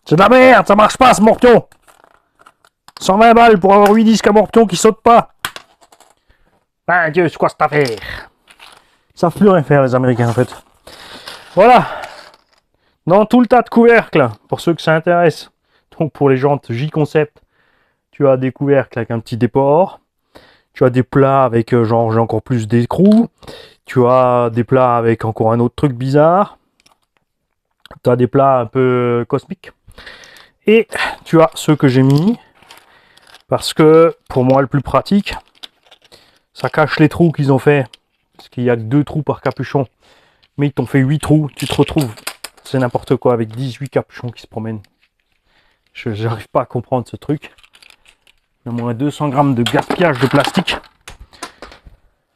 C'est de la merde, ça marche pas ce morpion. 120 balles pour avoir 8 disques à morpion qui sautent pas. Ben Dieu, c'est quoi cette affaire? Ils savent plus rien faire les Américains en fait. Voilà. Dans tout le tas de couvercles, pour ceux que ça intéresse. Donc pour les jantes J-Concept, tu as des couvercles avec un petit déport. Tu as des plats avec genre j'ai encore plus d'écrous. Tu as des plats avec encore un autre truc bizarre. Tu as des plats un peu cosmiques. Et tu as ceux que j'ai mis. Parce que pour moi le plus pratique, ça cache les trous qu'ils ont fait. Parce qu'il n'y a que 2 trous par capuchon. Mais ils t'ont fait 8 trous. Tu te retrouves. C'est n'importe quoi avec 18 capuchons qui se promènent. Je n'arrive pas à comprendre ce truc. Il y a moins 200 grammes de gaspillage de plastique.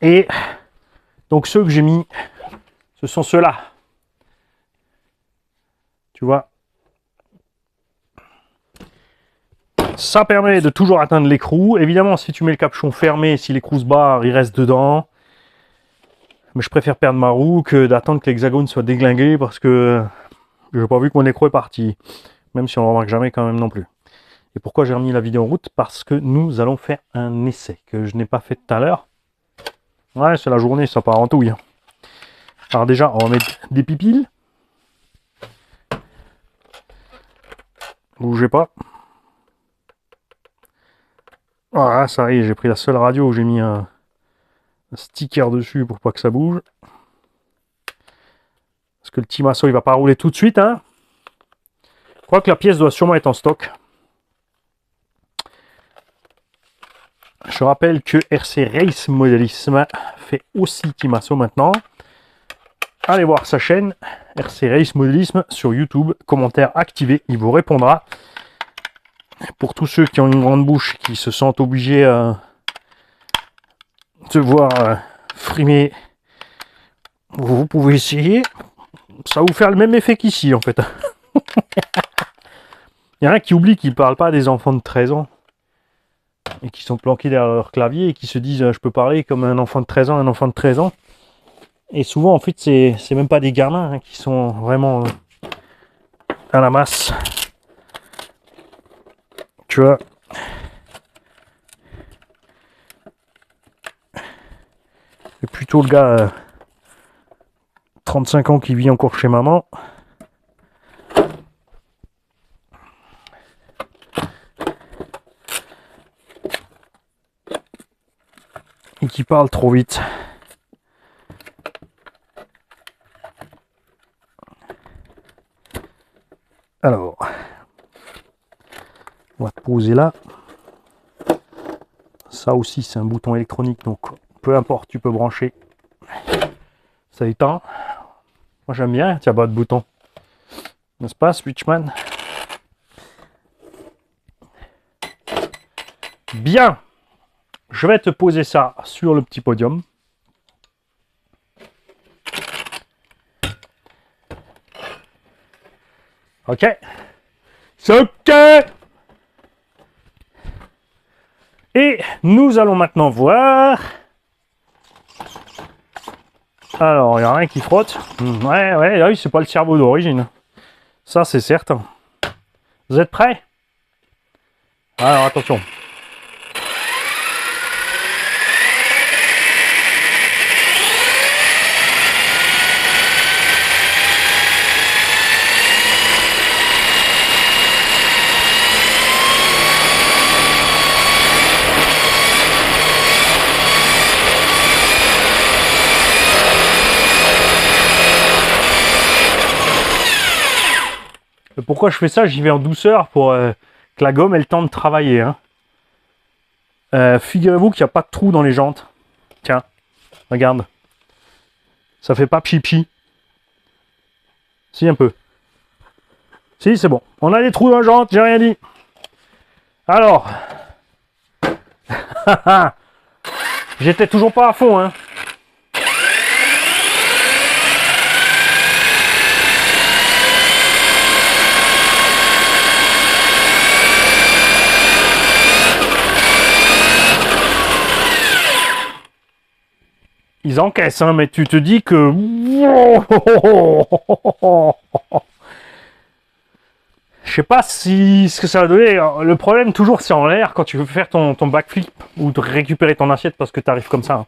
Et donc ceux que j'ai mis, ce sont ceux-là. Tu vois. Ça permet de toujours atteindre l'écrou. Évidemment, si tu mets le capuchon fermé, si l'écrou se barre, il reste dedans. Mais je préfère perdre ma roue que d'attendre que l'hexagone soit déglingué parce que je n'ai pas vu que mon écrou est parti. Même si on ne remarque jamais quand même non plus. Et pourquoi j'ai remis la vidéo en route? Parce que nous allons faire un essai que je n'ai pas fait tout à l'heure. Ouais, c'est la journée, ça part en touille. Alors déjà, on va mettre des pipiles. Bougez pas. Voilà, ça y est, j'ai pris la seule radio où j'ai mis un sticker dessus pour pas que ça bouge. Parce que le Timasso, il va pas rouler tout de suite, hein. Je crois que la pièce doit sûrement être en stock. Je rappelle que RC Race Modélisme fait aussi Timasso maintenant. Allez voir sa chaîne RC Race Modélisme sur YouTube. Commentaire activé, il vous répondra. Pour tous ceux qui ont une grande bouche, qui se sentent obligés de voir frimer, vous pouvez essayer. Ça va vous faire le même effet qu'ici en fait. Il y en a qui oublient qu'ils ne parlent pas des enfants de 13 ans. Et qui sont planqués derrière leur clavier et qui se disent je peux parler comme un enfant de 13 ans, un enfant de 13 ans. Et souvent en fait c'est même pas des gamins qui sont vraiment à la masse. Tu vois. C'est plutôt le gars 35 ans qui vit encore chez maman. Et qui parle trop vite. Alors, on va te poser là. Ça aussi, c'est un bouton électronique, donc peu importe, tu peux brancher. Ça éteint. Moi, j'aime bien, tiens, pas de bouton. N'est-ce pas, Switchman? Bien. Je vais te poser ça sur le petit podium. Ok. C'est ok. Et nous allons maintenant voir. Alors, il n'y a rien qui frotte. Ouais, oui, c'est pas le cerveau d'origine. Ça, c'est certain. Vous êtes prêts? Alors, attention. Pourquoi je fais ça? J'y vais en douceur pour que la gomme ait le temps de travailler. Hein. Figurez-vous qu'il n'y a pas de trou dans les jantes. Tiens, regarde. Ça fait pas pchi-pchi. Si, un peu. Si, c'est bon. On a des trous dans les jantes, j'ai rien dit. Alors. J'étais toujours pas à fond, hein. Ils encaissent, hein, mais tu te dis que... Je sais pas si ce que ça va donner. Le problème toujours c'est en l'air quand tu veux faire ton backflip ou de récupérer ton assiette parce que tu arrives comme ça. Hein.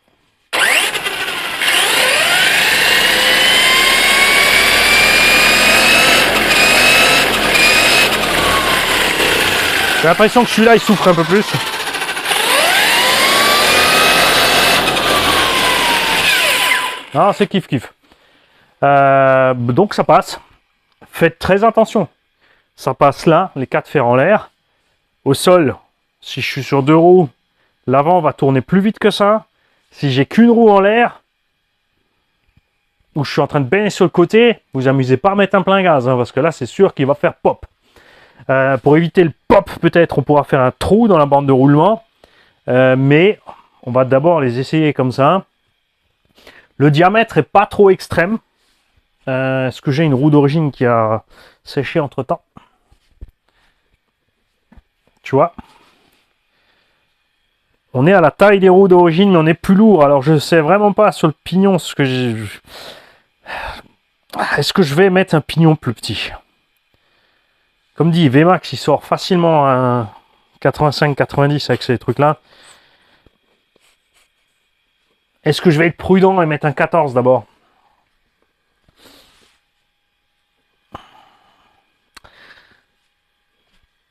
J'ai l'impression que celui-là il souffre un peu plus. Non, c'est kiff kiff. Donc ça passe. Faites très attention. Ça passe là, les 4 fers en l'air. Au sol, si je suis sur 2 roues, l'avant va tourner plus vite que ça. Si j'ai qu'une roue en l'air, ou je suis en train de baigner sur le côté, vous amusez pas à mettre un plein gaz, hein, parce que là c'est sûr qu'il va faire pop. Pour éviter le pop, peut-être on pourra faire un trou dans la bande de roulement. Mais on va d'abord les essayer comme ça. Le diamètre est pas trop extrême. Est-ce que j'ai une roue d'origine qui a séché entre temps? Tu vois, on est à la taille des roues d'origine, mais on est plus lourd. Alors je sais vraiment pas sur le pignon ce que j'ai. Est-ce que je vais mettre un pignon plus petit? Comme dit, VMAX il sort facilement à 85-90 avec ces trucs-là. Est-ce que je vais être prudent et mettre un 14 d'abord?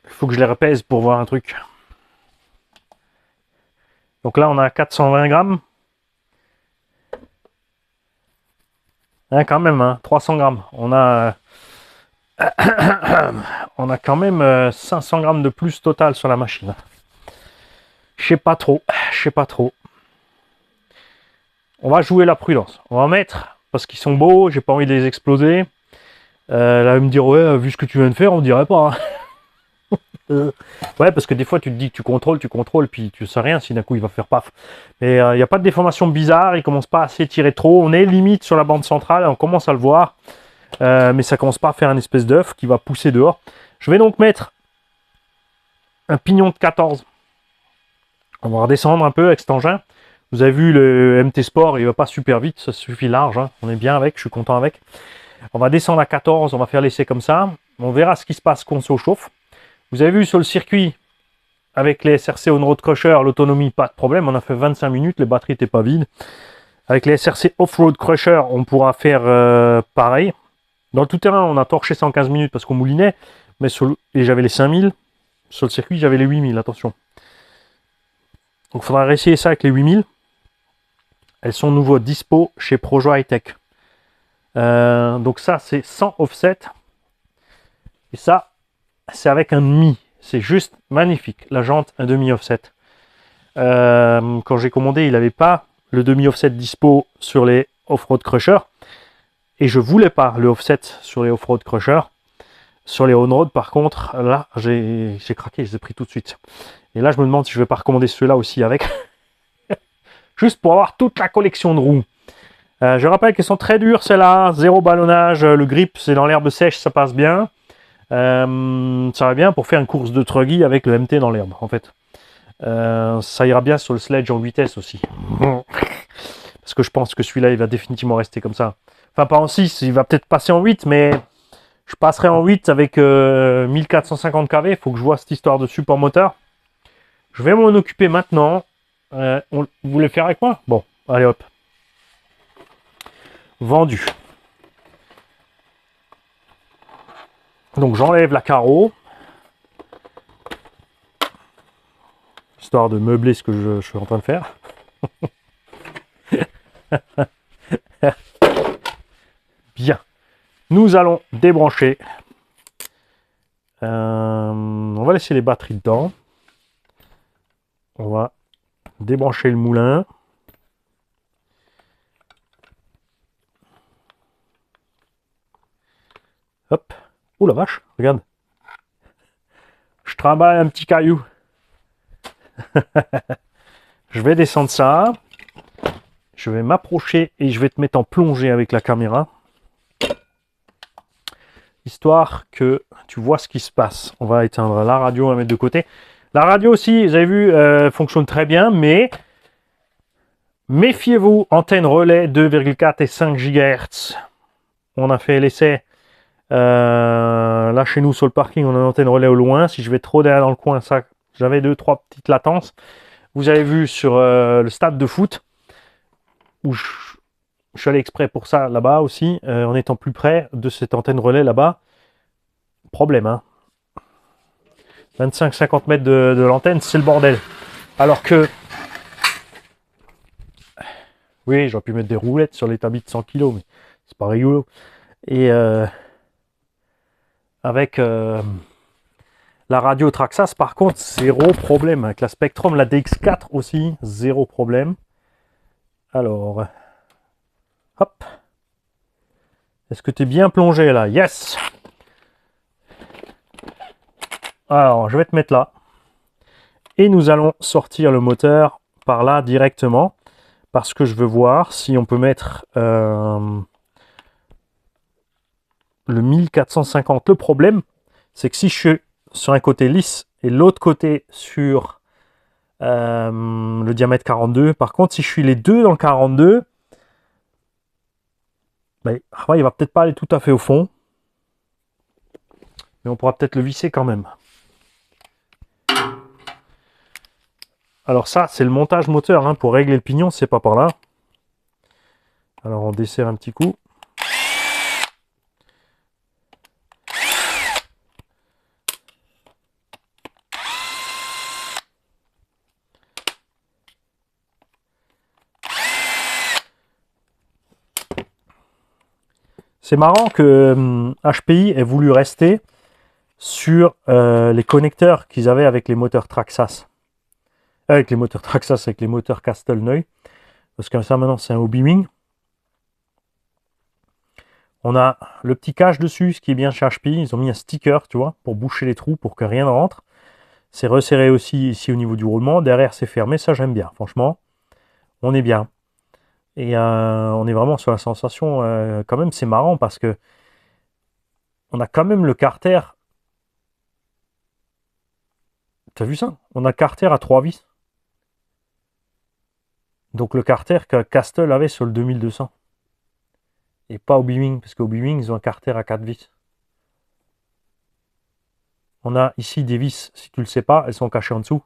Il faut que je les repèse pour voir un truc. Donc là, on a 420 grammes. Hein, quand même, hein, 300 grammes. On a quand même 500 grammes de plus total sur la machine. Je sais pas trop. On va jouer la prudence. On va mettre, parce qu'ils sont beaux, j'ai pas envie de les exploser. Là, il me dire, ouais, vu ce que tu viens de faire, on dirait pas. Hein. Ouais, parce que des fois, tu te dis que tu contrôles, puis tu sais rien si d'un coup il va faire paf. Mais il n'y a pas de déformation bizarre, il commence pas à s'étirer trop. On est limite sur la bande centrale, on commence à le voir. Mais ça commence pas à faire un espèce d'œuf qui va pousser dehors. Je vais donc mettre un pignon de 14. On va redescendre un peu avec cet engin. Vous avez vu le MT Sport, il va pas super vite, ça suffit large. Hein. On est bien avec, je suis content avec. On va descendre à 14, on va faire l'essai comme ça. On verra ce qui se passe quand on se chauffe. Vous avez vu sur le circuit, avec les SRC on-road crusher, l'autonomie, pas de problème. On a fait 25 minutes, les batteries n'étaient pas vides. Avec les SRC off-road crusher, on pourra faire pareil. Dans le tout-terrain, on a torché 115 minutes parce qu'on moulinait. Mais et j'avais les 5000. Sur le circuit, j'avais les 8000, attention. Donc il faudra réessayer ça avec les 8000. Elles sont nouveau dispo chez Projo High Tech. Donc ça, c'est sans offset. Et ça, c'est avec un demi. C'est juste magnifique. La jante, un demi-offset. Quand j'ai commandé, il n'avait pas le demi-offset dispo sur les off-road crushers. Et je voulais pas le offset sur les off-road crushers. Sur les on-road, par contre, là, j'ai craqué, je les ai pris tout de suite. Et là, je me demande si je vais pas recommander ceux-là aussi avec. Juste pour avoir toute la collection de roues. Je rappelle qu'elles sont très dures, celles-là. Zéro ballonnage. Le grip, c'est dans l'herbe sèche, ça passe bien. Ça va bien pour faire une course de truggy avec le MT dans l'herbe, en fait. Ça ira bien sur le sledge en vitesse aussi. Parce que je pense que celui-là, il va définitivement rester comme ça. Enfin, pas en 6, il va peut-être passer en 8, mais je passerai en 8 avec 1450 kV. Il faut que je vois cette histoire de support moteur. Je vais m'en occuper maintenant. Vous voulez faire avec moi? Bon, allez hop. Vendu. Donc j'enlève la carreau. Histoire de meubler ce que je suis en train de faire. Bien. Nous allons débrancher. On va laisser les batteries dedans. On va débrancher le moulin. Hop. Oh la vache, regarde. Je travaille un petit caillou. Je vais descendre ça. Je vais m'approcher et je vais te mettre en plongée avec la caméra. Histoire que tu vois ce qui se passe. On va éteindre la radio, on va mettre de côté. La radio aussi, vous avez vu, fonctionne très bien, mais méfiez-vous, antenne relais 2,4 et 5 GHz. On a fait l'essai Là, chez nous, sur le parking, on a une antenne relais au loin. Si je vais trop derrière dans le coin, ça, j'avais 2-3 petites latences. Vous avez vu sur le stade de foot, où je suis allé exprès pour ça là-bas aussi, en étant plus près de cette antenne relais là-bas. Problème, hein. 25-50 mètres de l'antenne, c'est le bordel. Alors que, oui, j'aurais pu mettre des roulettes sur l'établi de 100 kg, mais c'est pas rigolo. Et avec la radio Traxxas, par contre, zéro problème. Avec la Spectrum, la DX4 aussi, zéro problème. Alors, hop. Est-ce que tu es bien plongé là? Yes! Alors, je vais te mettre là. Et nous allons sortir le moteur par là directement. Parce que je veux voir si on peut mettre le 1450. Le problème, c'est que si je suis sur un côté lisse et l'autre côté sur le diamètre 42, par contre, si je suis les deux dans le 42, ben, il va peut-être pas aller tout à fait au fond. Mais on pourra peut-être le visser quand même. Alors ça, c'est le montage moteur. Hein. Pour régler le pignon, c'est pas par là. Alors on desserre un petit coup. C'est marrant que HPI ait voulu rester sur les connecteurs qu'ils avaient avec les moteurs Traxxas. Avec les moteurs Traxxas, avec les moteurs Castelneuil. Parce que ça maintenant c'est un Hobbywing. On a le petit cache dessus, ce qui est bien chez HPI. Ils ont mis un sticker, tu vois, pour boucher les trous, pour que rien ne rentre. C'est resserré aussi ici au niveau du roulement. Derrière c'est fermé, ça j'aime bien. Franchement, on est bien. Et on est vraiment sur la sensation, quand même c'est marrant parce que on a quand même le carter. T'as vu ça? On a le carter à 3 vis. Donc le carter que Castle avait sur le 2200. Et pas Hobbywing, parce qu'Hobbywing, ils ont un carter à 4 vis. On a ici des vis, si tu ne le sais pas, elles sont cachées en dessous.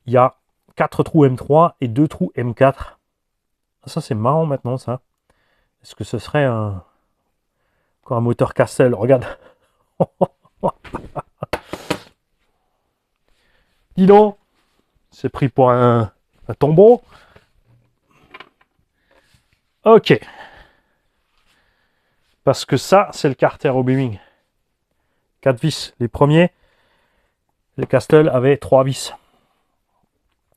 Il y a 4 trous M3 et 2 trous M4. Ça, c'est marrant maintenant, ça. Est-ce que ce serait encore un moteur Castle? Regarde. Dis donc, c'est pris pour un tombeau. Ok. Parce que ça, c'est le carter Hobbywing. 4 vis. Les premiers, les Castle avaient 3 vis.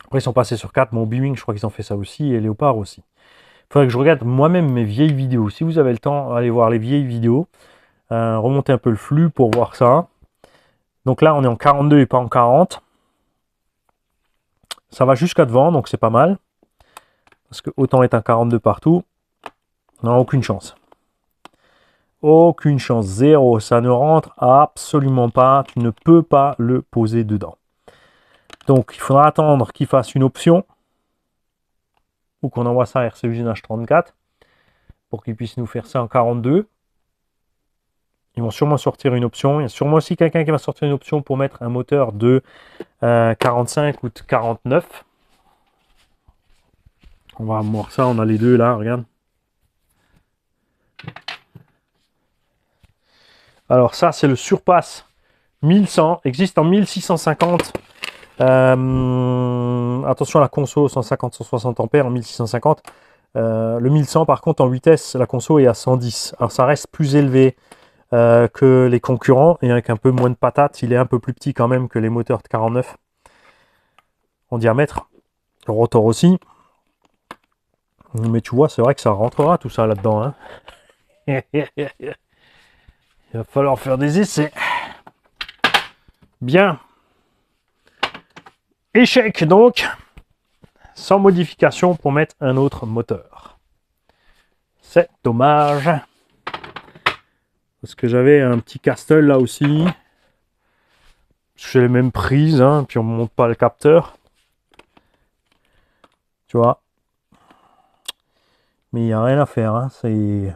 Après, ils sont passés sur 4. Mon Hobbywing, je crois qu'ils ont fait ça aussi. Et Léopard aussi. Il faudrait que je regarde moi-même mes vieilles vidéos. Si vous avez le temps, allez voir les vieilles vidéos. Remonter un peu le flux pour voir ça. Donc là, on est en 42 et pas en 40. Ça va jusqu'à devant, donc c'est pas mal. Parce que autant être un 42 partout, on n'a aucune chance. Aucune chance, zéro. Ça ne rentre absolument pas. Tu ne peux pas le poser dedans. Donc, il faudra attendre qu'il fasse une option. Ou qu'on envoie ça à RC Usine H34. Pour qu'il puisse nous faire ça en 42. Ils vont sûrement sortir une option. Il y a sûrement aussi quelqu'un qui va sortir une option pour mettre un moteur de 45 ou de 49. On va voir ça. On a les deux là, regarde. Alors ça, c'est le Surpass 1100. Existe en 1650. Attention à la conso 150-160 ampères en 1650. Le 1100 par contre en vitesse, la conso est à 110. Alors ça reste plus élevé que les concurrents et avec un peu moins de patates. Il est un peu plus petit quand même que les moteurs de 49 en diamètre. Le rotor aussi. Mais tu vois, c'est vrai que ça rentrera tout ça là-dedans. Hein. Il va falloir faire des essais. Bien. Échec donc. Sans modification pour mettre un autre moteur. C'est dommage. Parce que j'avais un petit Castle là aussi. C'est les mêmes prises, hein, puis on ne monte pas le capteur. Tu vois. Mais il n'y a rien à faire. Hein, c'est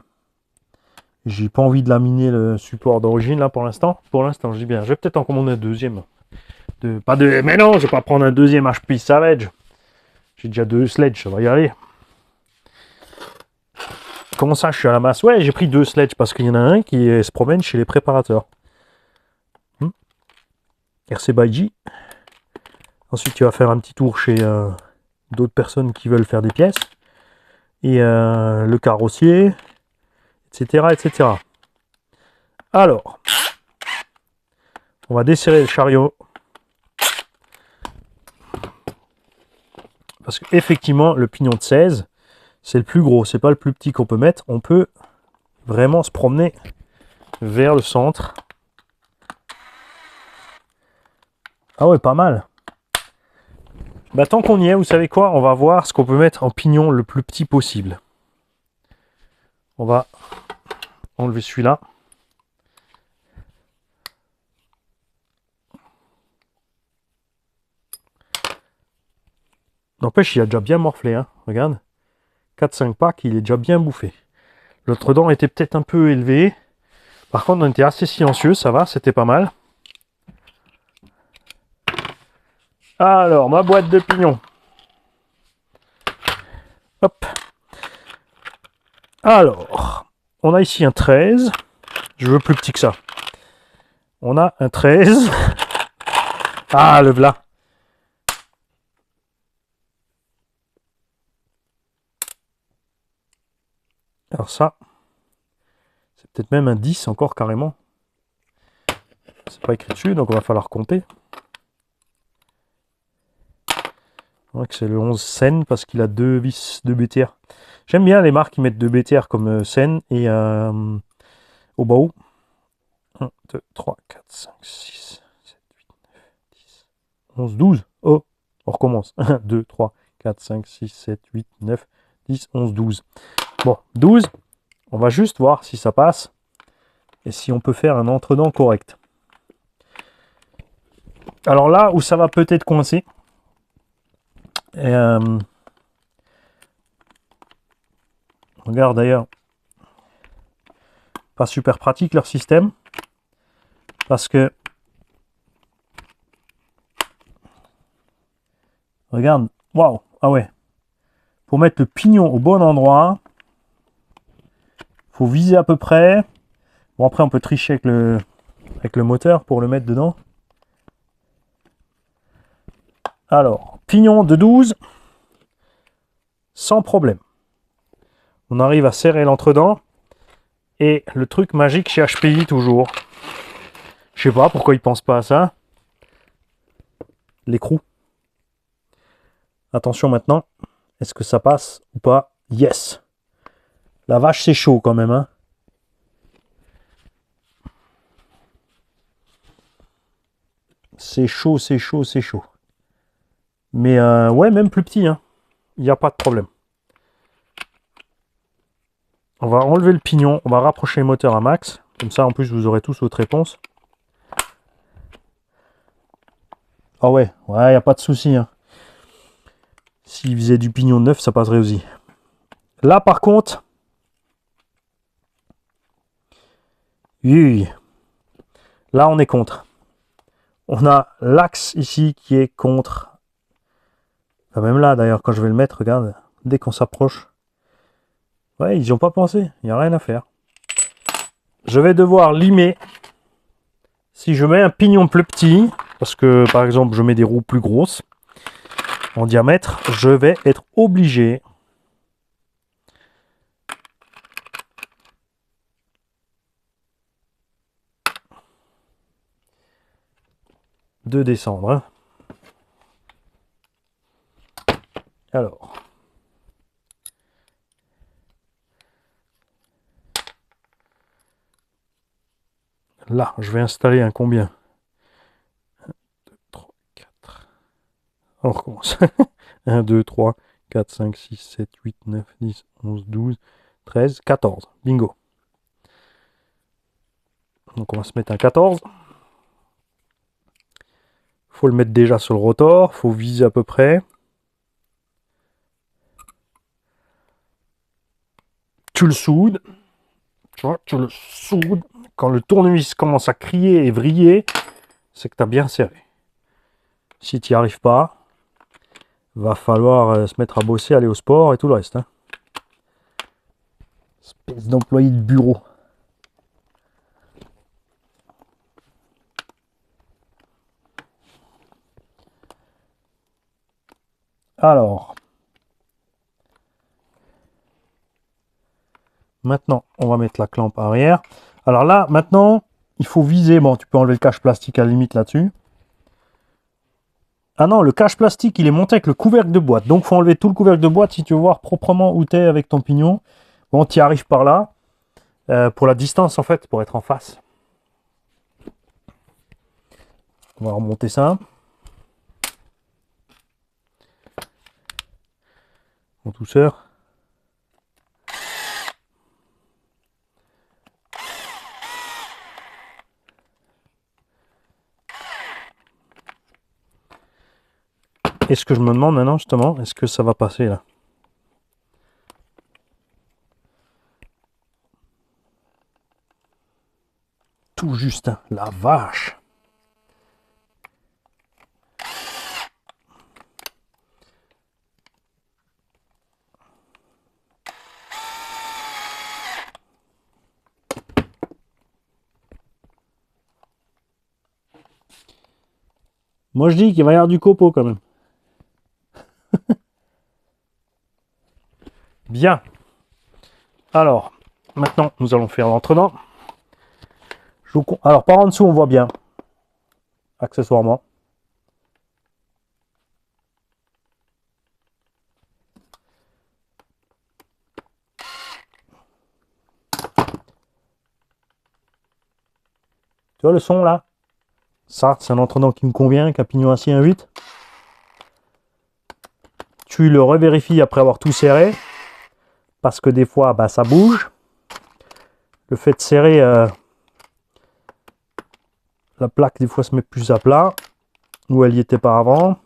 J'ai pas envie de laminer le support d'origine là pour l'instant. Pour l'instant, je dis bien. Je vais peut-être en commander un deuxième. Mais non, je vais pas prendre un deuxième HP Savage. J'ai déjà 2 sledges, ça va y aller. Comment ça, je suis à la masse? Ouais, j'ai pris 2 sledges parce qu'il y en a un qui se promène chez les préparateurs. RC by J. Ensuite, tu vas faire un petit tour chez d'autres personnes qui veulent faire des pièces. Et le carrossier, etc., etc. Alors, on va desserrer le chariot. Parce qu'effectivement, le pignon de 16, c'est le plus gros. C'est pas le plus petit qu'on peut mettre. On peut vraiment se promener vers le centre. Ah ouais, pas mal. Bah, tant qu'on y est, vous savez quoi? On va voir ce qu'on peut mettre en pignon le plus petit possible. On va enlever celui-là. N'empêche, il a déjà bien morflé, hein. Regarde. 4-5 packs, il est déjà bien bouffé. L'autre dent était peut-être un peu élevé. Par contre, on était assez silencieux, ça va, c'était pas mal. Alors, ma boîte de pignon. Hop. Alors, on a ici un 13. Je veux plus petit que ça. On a un 13. Ah, le v'là. Alors ça, c'est peut-être même un 10 encore carrément. C'est pas écrit dessus, donc on va falloir compter. On voit que c'est le 11 Sen parce qu'il a 2 vis, 2 BTR. J'aime bien les marques qui mettent 2 BTR comme Sen et au bas haut. 1, 2, 3, 4, 5, 6, 7, 8, 9, 10, 11, 12. Oh, on recommence. 1, 2, 3, 4, 5, 6, 7, 8, 9, 10, 11, 12. Bon, 12. On va juste voir si ça passe et si on peut faire un entre-dents correct. Alors là où ça va peut-être coincer, regarde d'ailleurs, pas super pratique leur système, parce que regarde, waouh, ah ouais, pour mettre le pignon au bon endroit, faut viser à peu près. Bon, après on peut tricher avec le moteur pour le mettre dedans. Alors, pignon de 12, sans problème. On arrive à serrer l'entre-dents. Et le truc magique chez HPI toujours. Je sais pas pourquoi ils pensent pas à ça. L'écrou. Attention maintenant. Est-ce que ça passe ou pas? Yes. La vache, c'est chaud quand même, hein. C'est chaud, c'est chaud, c'est chaud. Mais ouais, même plus petit, hein. Il n'y a pas de problème. On va enlever le pignon. On va rapprocher le moteur à max. Comme ça, en plus, vous aurez tous votre réponse. Ah ouais, ouais, il n'y a pas de souci, hein. S'il faisait du pignon neuf, ça passerait aussi. Là, par contre... Oui. Là, on est contre. On a l'axe ici qui est contre. Enfin, même là, d'ailleurs, quand je vais le mettre, regarde, dès qu'on s'approche. Ouais, ils n'y ont pas pensé. Il n'y a rien à faire. Je vais devoir limer. Si je mets un pignon plus petit, parce que, par exemple, je mets des roues plus grosses, en diamètre, je vais être obligé de descendre. Hein. Alors. Là, je vais installer un combien? 1, 2, 3, 4. On recommence. 1, 2, 3, 4, 5, 6, 7, 8, 9, 10, 11, 12, 13, 14. Bingo. Donc on va se mettre un 14. Faut le mettre déjà sur le rotor. Faut viser à peu près. Tu le soudes. Tu vois, tu le soudes. Quand le tournevis commence à crier et vriller, c'est que tu as bien serré. Si tu n'y arrives pas, va falloir se mettre à bosser, aller au sport et tout le reste. Hein. Espèce d'employé de bureau. Alors, maintenant, on va mettre la clampe arrière. Alors là, maintenant, il faut viser. Bon, tu peux enlever le cache plastique à la limite là-dessus. Ah non, le cache plastique, il est monté avec le couvercle de boîte. Donc, il faut enlever tout le couvercle de boîte si tu veux voir proprement où tu es avec ton pignon. Bon, tu y arrives par là. Pour la distance, en fait, pour être en face. On va remonter ça. En douceur. Et ce que je me demande maintenant, justement, est-ce que ça va passer là? Tout juste, hein. La vache! Moi je dis qu'il va y avoir du copeau quand même. Bien. Alors, maintenant nous allons faire l'entraînement. Alors par en dessous on voit bien. Accessoirement. Tu vois le son là? Ça, c'est un entraînement qui me convient, avec un pignon assis 1,8. Tu le revérifies après avoir tout serré. Parce que des fois, bah, ça bouge. Le fait de serrer la plaque, des fois, se met plus à plat. Où elle y était par avant.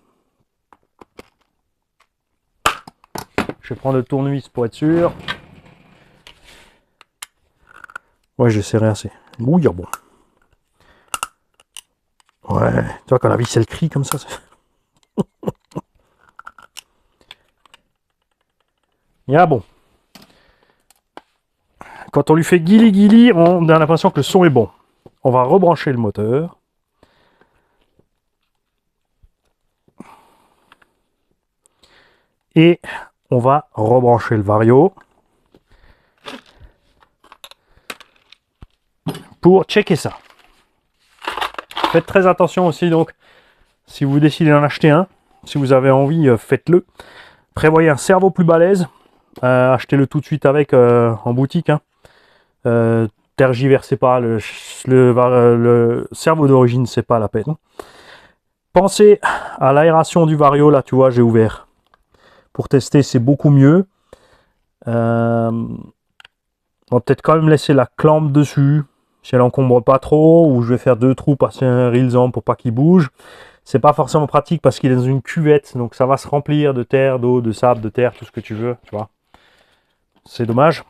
Je vais prendre le tournevis pour être sûr. Ouais, j'ai serré assez. Oui, bon. Ouais, tu vois, quand la vis, elle crie comme ça. Ah bon. Quand on lui fait guili, on a l'impression que le son est bon. On va rebrancher le moteur. Et on va rebrancher le vario. Pour checker ça. Faites très attention aussi, donc, si vous décidez d'en acheter un, si vous avez envie, faites-le. Prévoyez un cerveau plus balèze. Achetez-le tout de suite avec en boutique. Hein. Tergiversez pas, le cerveau d'origine, c'est pas la peine. Pensez à l'aération du vario, là, tu vois, j'ai ouvert. Pour tester, c'est beaucoup mieux. On va peut-être quand même laisser la clampe dessus. Si elle encombre pas trop, ou je vais faire 2 trous, passer un rilsan pour pas qu'il bouge. C'est pas forcément pratique parce qu'il est dans une cuvette, donc ça va se remplir de terre, d'eau, de sable, de terre, tout ce que tu veux, tu vois. C'est dommage.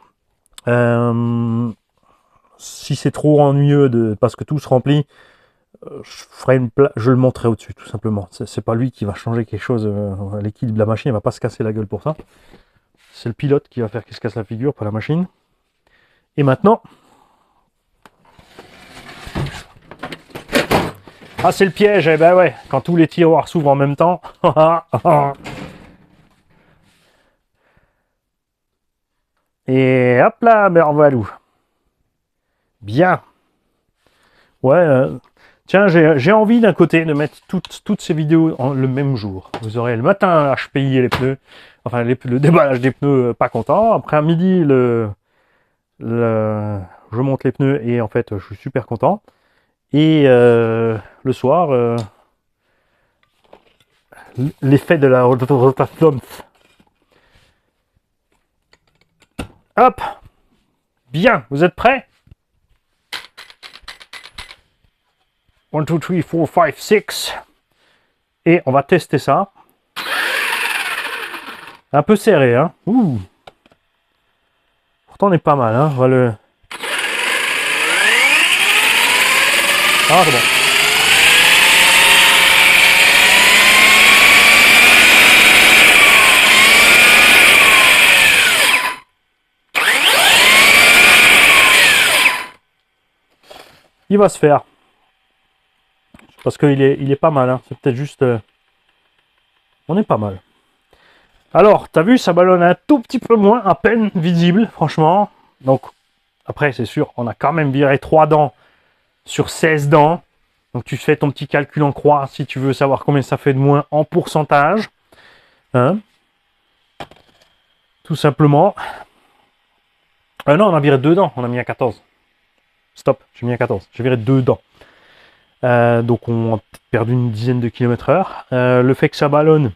Si c'est trop ennuyeux parce que tout se remplit, je le montrerai au-dessus, tout simplement. C'est pas lui qui va changer quelque chose. L'équilibre de la machine, il va pas se casser la gueule pour ça. C'est le pilote qui va faire qu'il se casse la figure, pas la machine. Et maintenant... Ah, c'est le piège, eh ben ouais, quand tous les tiroirs s'ouvrent en même temps. Et hop là, mervalou. Bien. Ouais, tiens, j'ai envie d'un côté de mettre toutes ces vidéos le même jour. Vous aurez le matin HPI et les pneus, enfin le déballage des pneus pas content. Après à midi, je monte les pneus et en fait je suis super content. Et le soir, l'effet de la rotation. Hop, bien, vous êtes prêts? 1, 2, 3, 4, 5, 6. Et on va tester ça. Un peu serré, hein. Ouh. Pourtant on est pas mal, hein. On va le... Ah, c'est bon. Il va se faire. Parce qu'il est pas mal. Hein. C'est peut-être juste... on est pas mal. Alors, t'as vu, ça ballonne un tout petit peu moins, à peine visible, franchement. Donc, après, c'est sûr, on a quand même viré 3 dents sur 16 dents. Donc, tu fais ton petit calcul en croix si tu veux savoir combien ça fait de moins en pourcentage. Hein? Tout simplement. Non, on a viré 2 dents, on a mis à 14. Stop, j'ai mis à 14. J'ai viré 2 dents. Donc, on a perdu une dizaine de kilomètres/heure. Le fait que ça ballonne,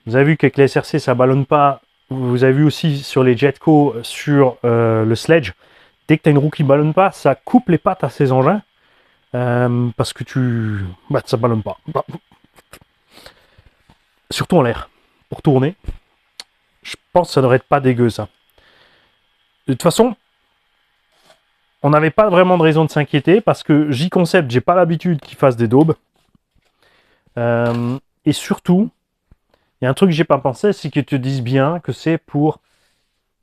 vous avez vu qu'avec les SRC, ça ballonne pas. Vous avez vu aussi sur les Jetco, sur le sledge, dès que tu as une roue qui ne ballonne pas, ça coupe les pattes à ces engins. Parce que ça ballonne pas. Surtout en l'air. Pour tourner, je pense que ça devrait être pas dégueu, ça. De toute façon, on n'avait pas vraiment de raison de s'inquiéter, parce que J-Concept, j'ai pas l'habitude qu'ils fassent des daubes. Et surtout, il y a un truc que j'ai pas pensé, c'est qu'ils te disent bien que c'est pour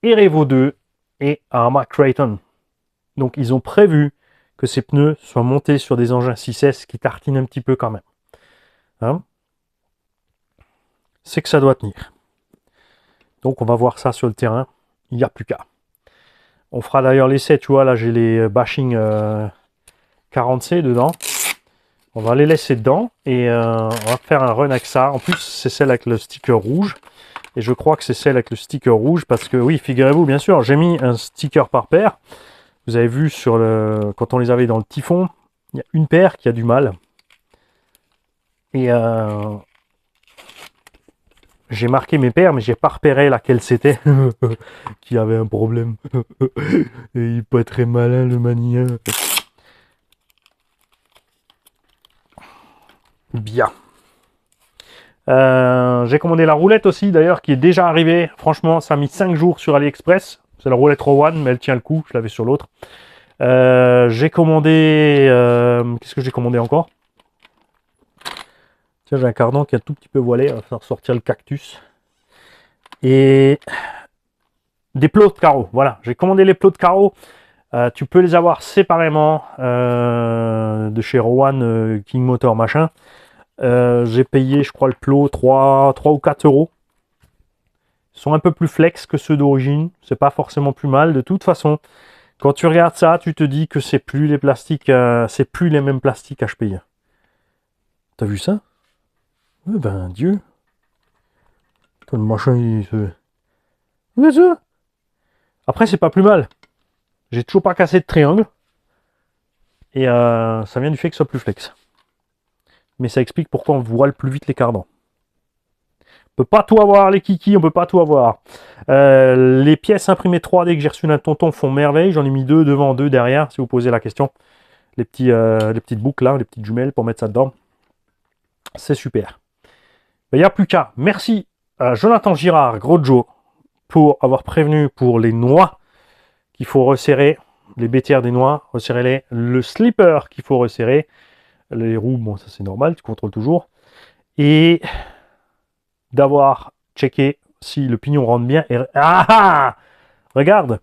Erevo 2 et Arrma Kraton. Donc ils ont prévu que ces pneus soient montés sur des engins 6S qui tartinent un petit peu quand même. Hein? C'est que ça doit tenir. Donc on va voir ça sur le terrain. Il n'y a plus qu'à. On fera d'ailleurs l'essai, tu vois, là j'ai les bashing 40C dedans. On va les laisser dedans et on va faire un run avec ça. En plus, c'est celle avec le sticker rouge. Et je crois que c'est celle avec le sticker rouge parce que, oui, figurez-vous, bien sûr, j'ai mis un sticker par paire. Vous avez vu quand on les avait dans le typhon, il y a une paire qui a du mal. Et j'ai marqué mes paires, mais j'ai pas repéré laquelle c'était qui avait un problème. Et il est pas très malin, le manien. Bien. J'ai commandé la roulette aussi, d'ailleurs, qui est déjà arrivée. Franchement, ça a mis 5 jours sur AliExpress. C'est la roulette Rowan, mais elle tient le coup. Je l'avais sur l'autre. J'ai commandé... qu'est-ce que j'ai commandé encore? Tiens, j'ai un cardan qui est un tout petit peu voilé. On va faire sortir le cactus. Et... des plots de carreaux. Voilà, j'ai commandé les plots de carreaux. Tu peux les avoir séparément de chez Rowan, King Motor, machin. J'ai payé, je crois, le plot 3 ou 4 euros. Ils sont un peu plus flex que ceux d'origine. C'est pas forcément plus mal. De toute façon, quand tu regardes ça, tu te dis que c'est plus les plastiques, c'est plus les mêmes plastiques HPI. T'as vu ça? Eh ben, Dieu. Le machin, il se... Mais ça. Après, c'est pas plus mal. J'ai toujours pas cassé de triangle. Et ça vient du fait que ce soit plus flex. Mais ça explique pourquoi on voile plus vite les cardans. On peut pas tout avoir, les kikis, on peut pas tout avoir. Les pièces imprimées 3D que j'ai reçues d'un tonton font merveille. J'en ai mis 2 devant, 2 derrière, si vous posez la question. Les petites boucles là, les petites jumelles pour mettre ça dedans. C'est super. Il n'y a plus qu'à. Merci à Jonathan Girard, Gros Joe, pour avoir prévenu pour les noix qu'il faut resserrer. Les bétières des noix, resserrez-les. Le slipper qu'il faut resserrer. Les roues, bon, ça c'est normal, tu contrôles toujours. Et d'avoir checké si le pignon rentre bien. Et... ah ah! Regarde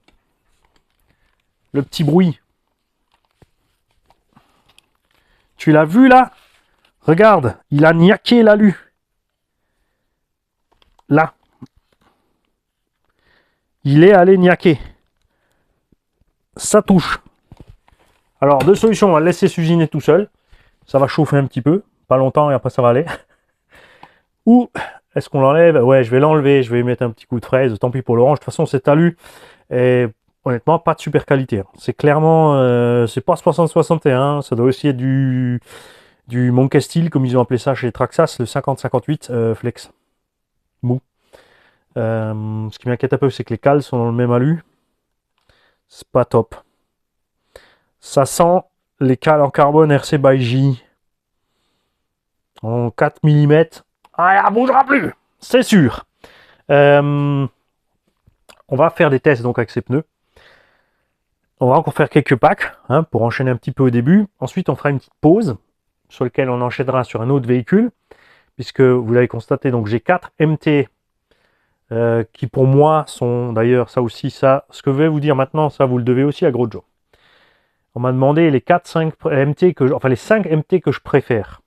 le petit bruit. Tu l'as vu là? Regarde, il a niaqué l'alu. Là. Il est allé niaquer. Ça touche. Alors, deux solutions. On va le laisser s'usiner tout seul. Ça va chauffer un petit peu. Pas longtemps et après ça va aller. Ou est-ce qu'on l'enlève? Ouais, je vais l'enlever. Je vais mettre un petit coup de fraise. Tant pis pour l'orange. De toute façon, cet alu est honnêtement pas de super qualité. C'est clairement... c'est pas 60-61. Ça doit aussi être du Monkey Steel, comme ils ont appelé ça chez Traxxas, le 50-58 Flex. Mou. Ce qui m'inquiète un peu, c'est que les cales sont dans le même alu. C'est pas top. Ça sent les cales en carbone RC by J en 4 mm. Ah, elle bougera plus, c'est sûr. On va faire des tests donc avec ces pneus. On va encore faire quelques packs hein, pour enchaîner un petit peu au début. Ensuite, on fera une petite pause sur laquelle on enchaînera sur un autre véhicule. Puisque vous l'avez constaté, donc j'ai 4 MT qui pour moi sont d'ailleurs ça aussi, ça. Ce que je vais vous dire maintenant, ça vous le devez aussi à Gros Joe. On m'a demandé les 4-5 MT enfin les 5 MT que je préfère.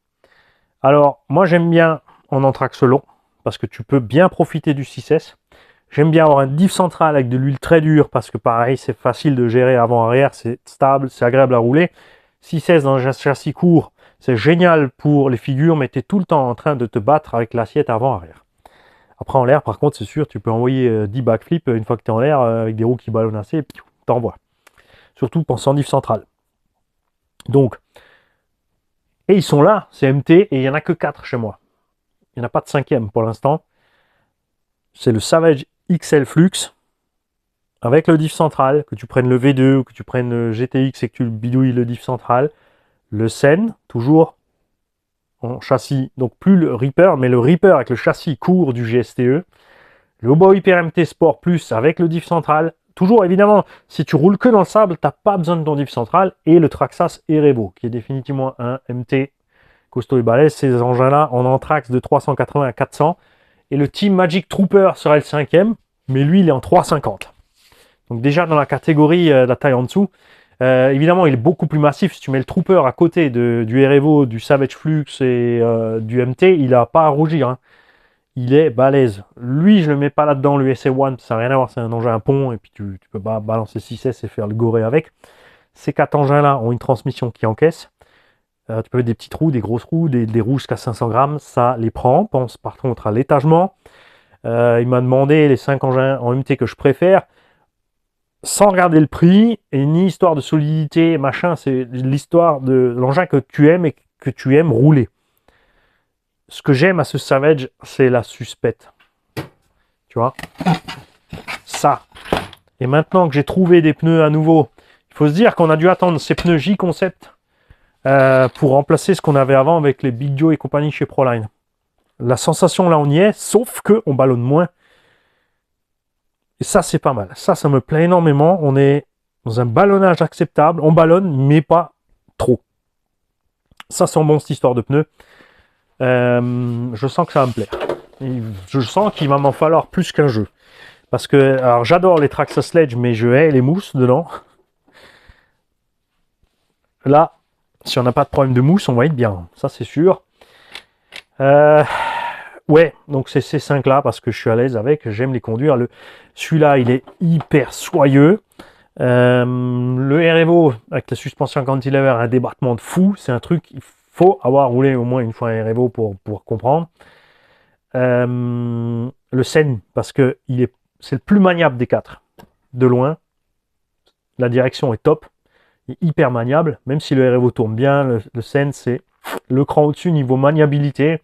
Alors, moi j'aime bien en anthrax long, parce que tu peux bien profiter du 6S. J'aime bien avoir un diff central avec de l'huile très dure, parce que pareil, c'est facile de gérer avant-arrière, c'est stable, c'est agréable à rouler. 6S dans un châssis court, c'est génial pour les figures, mais tu es tout le temps en train de te battre avec l'assiette avant-arrière. Après en l'air, par contre, c'est sûr, tu peux envoyer 10 backflips une fois que tu es en l'air, avec des roues qui ballonnent assez, et puis t'envoies. Surtout pensant diff central. Donc, et ils sont là, c'est MT, et il n'y en a que 4 chez moi. Il n'y en a pas de 5e pour l'instant. C'est le Savage XL Flux, avec le diff central, que tu prennes le V2 ou que tu prennes le GTX et que tu bidouilles le diff central. Le Sen, toujours en châssis, donc plus le Reaper, mais le Reaper avec le châssis court du GSTE. Le Hobo Hyper MT Sport Plus avec le diff central. Toujours évidemment, si tu roules que dans le sable, tu n'as pas besoin de ton diff central. Et le Traxxas Erebo, qui est définitivement un MT costaud et balèze. Ces engins-là en anthrax de 380 à 400. Et le Team Magic Trooper serait le 5e, mais lui il est en 350. Donc déjà dans la catégorie de la taille en dessous. Évidemment, il est beaucoup plus massif. Si tu mets le Trooper à côté du Erevo, du Savage Flux et du MT, il n'a pas à rougir. Hein. Il est balèze. Lui, je ne le mets pas là-dedans, le SA1, ça n'a rien à voir, c'est un engin à pont, et puis tu peux pas balancer 6S et faire le goré avec. Ces 4 engins-là ont une transmission qui encaisse. Tu peux mettre des petites roues, des grosses roues, des roues jusqu'à 500 grammes, ça les prend. Pense par contre à l'étagement. Il m'a demandé les 5 engins en MT que je préfère. Sans regarder le prix, et ni histoire de solidité, machin, c'est l'histoire de l'engin que tu aimes et que tu aimes rouler. Ce que j'aime à ce Savage, c'est la suspette. Tu vois, ça. Et maintenant que j'ai trouvé des pneus à nouveau, il faut se dire qu'on a dû attendre ces pneus J-Concept pour remplacer ce qu'on avait avant avec les Big Joe et compagnie chez Proline. La sensation là, on y est, sauf qu'on ballonne moins. Et ça, c'est pas mal. Ça me plaît énormément. On est dans un ballonnage acceptable. On ballonne, mais pas trop. Ça sent bon, cette histoire de pneus. Je sens que ça va me plaire. Et je sens qu'il va m'en falloir plus qu'un jeu. Parce que, alors j'adore les Traxxas Sledge, mais je hais les mousses dedans. Là, si on n'a pas de problème de mousse, on va être bien. Ça, c'est sûr. Ouais, donc c'est ces 5-là, parce que je suis à l'aise avec, j'aime les conduire. Celui-là, il est hyper soyeux. Le Erevo, avec la suspension cantilever, un débattement de fou. C'est un truc, il faut avoir roulé au moins une fois un Erevo pour comprendre. Le Sen, parce que c'est le plus maniable des 4. De loin. La direction est top. Il est hyper maniable. Même si le Erevo tourne bien, le Sen, c'est le cran au-dessus niveau maniabilité.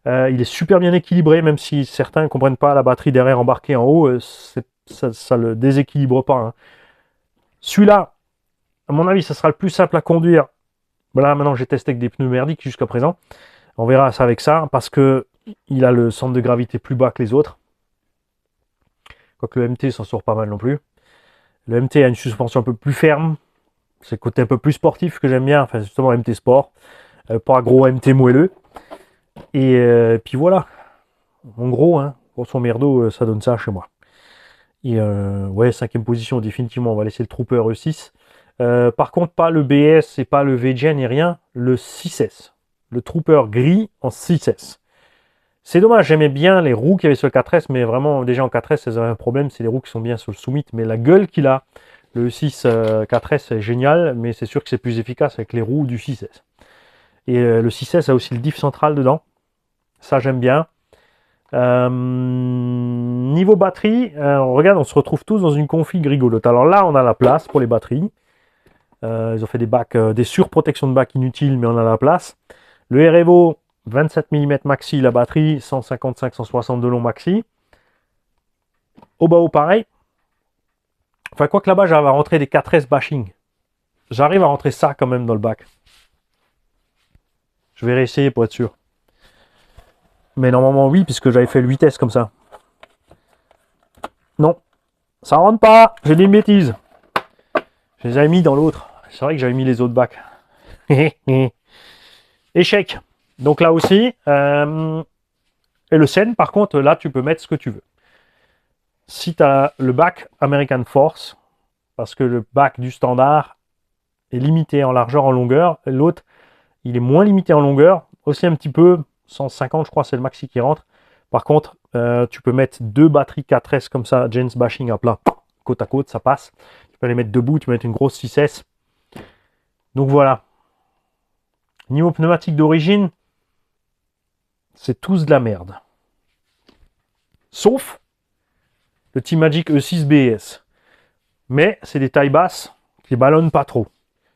Il est super bien équilibré, même si certains ne comprennent pas la batterie derrière embarquée en haut, ça le déséquilibre pas. Hein. Celui-là, à mon avis, ça sera le plus simple à conduire. Voilà, maintenant j'ai testé avec des pneus merdiques jusqu'à présent. On verra ça avec ça, parce que il a le centre de gravité plus bas que les autres. Quoique le MT s'en sort pas mal non plus. Le MT a une suspension un peu plus ferme. C'est le côté un peu plus sportif que j'aime bien. Enfin, justement, MT Sport. Pas gros MT moelleux. Et puis voilà. En gros, hein, grosso merdo, ça donne ça chez moi. Et ouais, 5e position, définitivement. On va laisser le Trooper E6. Par contre, pas le BS et pas le VGN et rien. Le 6S. Le Trooper gris en 6S. C'est dommage, j'aimais bien les roues qu'il y avait sur le 4S, mais vraiment, déjà en 4S, elles avaient un problème, c'est les roues qui sont bien sur le Summit, mais la gueule qu'il a, le 6 4S est génial, mais c'est sûr que c'est plus efficace avec les roues du 6S. Et le 6S a aussi le diff central dedans, ça j'aime bien. Niveau batterie, regarde, on se retrouve tous dans une config rigolote. Alors là, on a la place pour les batteries. Ils ont fait des bacs, des surprotections de bacs inutiles, mais on a la place. Le Erevo, 27 mm maxi la batterie, 155-160 de long maxi. Au bas, pareil. Enfin, quoi que là-bas, j'arrive à rentrer des 4S bashing. J'arrive à rentrer ça quand même dans le bac. Je vais réessayer pour être sûr. Mais normalement, oui, puisque j'avais fait le 8S comme ça. Non, ça rentre pas. J'ai dit une bêtise. Je les avais mis dans l'autre. C'est vrai que j'avais mis les autres bacs. Échec. Donc là aussi. Et le Sen, par contre, là, tu peux mettre ce que tu veux. Si tu as le bac American Force, parce que le bac du standard est limité en largeur, en longueur. L'autre, il est moins limité en longueur. Aussi un petit peu. 150, je crois, c'est le maxi qui rentre. Par contre, tu peux mettre 2 batteries 4S comme ça, James Bashing à plat, côte à côte, ça passe. Tu peux les mettre debout, tu peux mettre une grosse 6S. Donc voilà. Niveau pneumatique d'origine, c'est tous de la merde. Sauf le Teammagic E6 BS. Mais c'est des tailles basses qui ballonnent pas trop.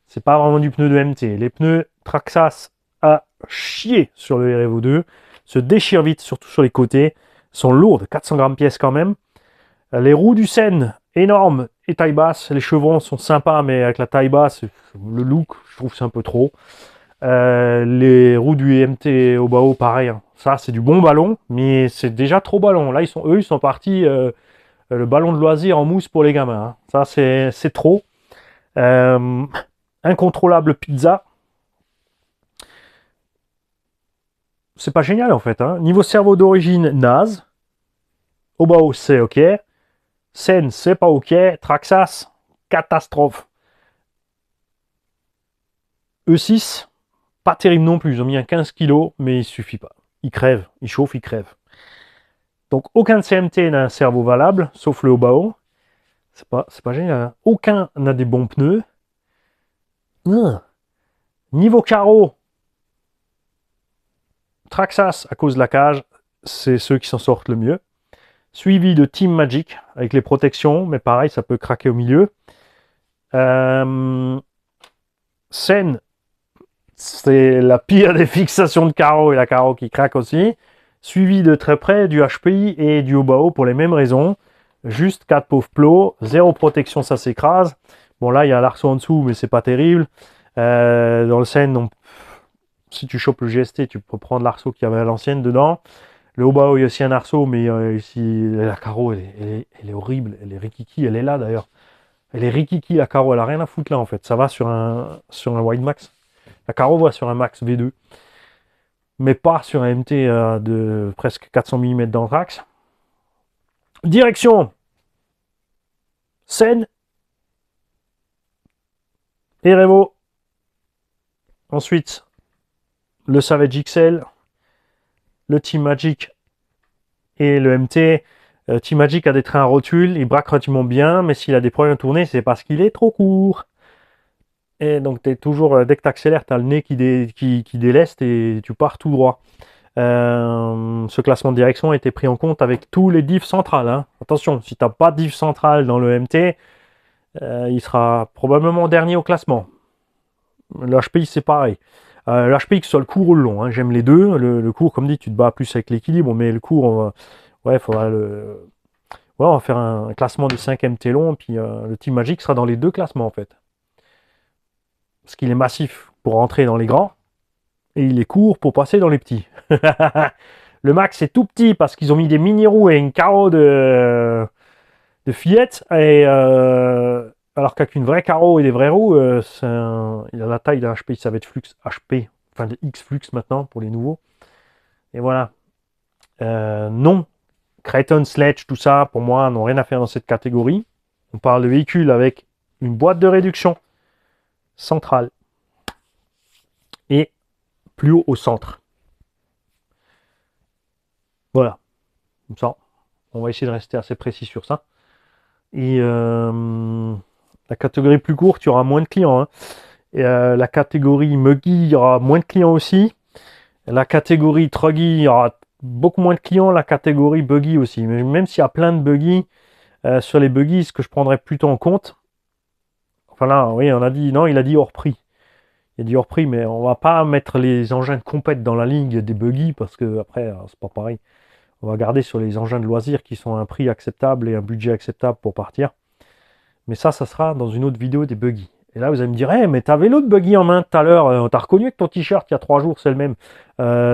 C'est pas vraiment du pneu de MT. Les pneus Traxxas à chier sur le REVO 2 se déchirent vite, surtout sur les côtés. Sont lourdes, 400 grammes pièce quand même. Les roues du Sen, énormes et taille basse. Les chevrons sont sympas, mais avec la taille basse, le look, je trouve c'est un peu trop. Les roues du MT Obao, pareil. Hein. Ça, c'est du bon ballon, mais c'est déjà trop ballon. Là, ils sont partis le ballon de loisir en mousse pour les gamins. Hein. Ça, c'est trop. Incontrôlable pizza. C'est pas génial en fait. Hein. Niveau cerveau d'origine, naze. Obao, c'est ok. Sen, c'est pas ok. Traxxas, catastrophe. E6, pas terrible non plus. Ils ont mis un 15 kg, mais il suffit pas. Il crève, il chauffe, il crève. Donc aucun CMT n'a un cerveau valable, sauf le Obao. C'est pas génial. Hein. Aucun n'a des bons pneus. Niveau carreau, Traxxas à cause de la cage, c'est ceux qui s'en sortent le mieux. Suivi de Teammagic avec les protections, mais pareil, ça peut craquer au milieu. Sen, c'est la pire des fixations de carreaux et la carreau qui craque aussi. Suivi de très près du HPI et du Obao pour les mêmes raisons. Juste 4 pauvres plots, 0 protection, ça s'écrase. Bon là, il y a l'arceau en dessous, mais c'est pas terrible. Dans le Sen, si tu chopes le GST, tu peux prendre l'arceau qu'il y avait à l'ancienne dedans. Le Obao, il y a aussi un arceau, mais ici, la carreau, elle est horrible. Elle est rikiki, elle est là d'ailleurs. Elle est rikiki, la carreau, elle a rien à foutre là en fait. Ça va sur un Wide Max. La carreau va sur un Max V2. Mais pas sur un MT de presque 400 mm d'anthrax. Direction Sen et Revo. Ensuite, le Savage XL, le Teammagic et le MT. Teammagic a des trains à rotule, il braque relativement bien, mais s'il a des problèmes à tourner, c'est parce qu'il est trop court. Et donc, t'es toujours, dès que tu accélères, tu as le nez qui déleste et tu pars tout droit. Ce classement de direction a été pris en compte avec tous les diffs centrales. Hein. Attention, si tu n'as pas de diff central dans le MT, il sera probablement dernier au classement. L'HPI, c'est pareil. L'HPI, que ce soit le court ou le long, hein, j'aime les deux. Le court, comme dit, tu te bats plus avec l'équilibre, mais le court, faudra on va faire un classement de 5 MT long, puis le Teammagic sera dans les deux classements en fait. Parce qu'il est massif pour rentrer dans les grands, et il est court pour passer dans les petits. Le Max est tout petit parce qu'ils ont mis des mini-roues et une carreau de fillette, et alors qu'avec une vraie carreau et des vraies roues, il a la taille d'un HP, ça va être Flux HP, enfin de X-Flux maintenant pour les nouveaux. Et voilà. Non. Creighton, Sledge, tout ça, pour moi, n'ont rien à faire dans cette catégorie. On parle de véhicules avec une boîte de réduction centrale et plus haut au centre. Voilà. Comme ça, on va essayer de rester assez précis sur ça. Et la catégorie plus courte, il y aura moins de clients. Hein. Et, la catégorie Muggy, il y aura moins de clients aussi. La catégorie Truggy, il y aura beaucoup moins de clients. La catégorie Buggy aussi. Mais même s'il y a plein de Buggy, sur les Buggy, ce que je prendrais plutôt en compte, enfin là, oui, on a dit, non, il a dit hors prix. Il a dit hors prix, mais on va pas mettre les engins de compète dans la ligne des Buggy parce que après, c'est pas pareil. On va garder sur les engins de loisirs qui sont à un prix acceptable et un budget acceptable pour partir. Mais ça sera dans une autre vidéo des Buggy. Et là, vous allez me dire, hey, mais t'avais l'autre Buggy en main tout à l'heure. T'as reconnu que ton t-shirt, il y a 3 jours, c'est le même.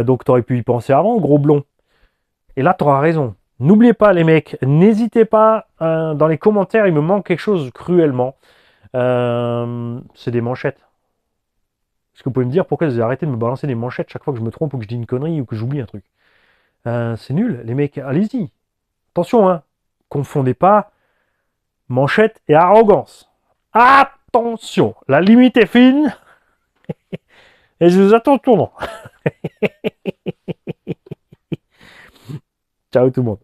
Donc, t'aurais pu y penser avant, gros blond. Et là, t'auras raison. N'oubliez pas, les mecs, n'hésitez pas dans les commentaires, il me manque quelque chose cruellement. C'est des manchettes. Est-ce que vous pouvez me dire pourquoi vous avez arrêté de me balancer des manchettes chaque fois que je me trompe ou que je dis une connerie ou que j'oublie un truc? C'est nul, les mecs, allez-y. Attention, hein. Confondez pas manchette et arrogance. Attention, la limite est fine. Et je vous attends au tournant. Ciao tout le monde.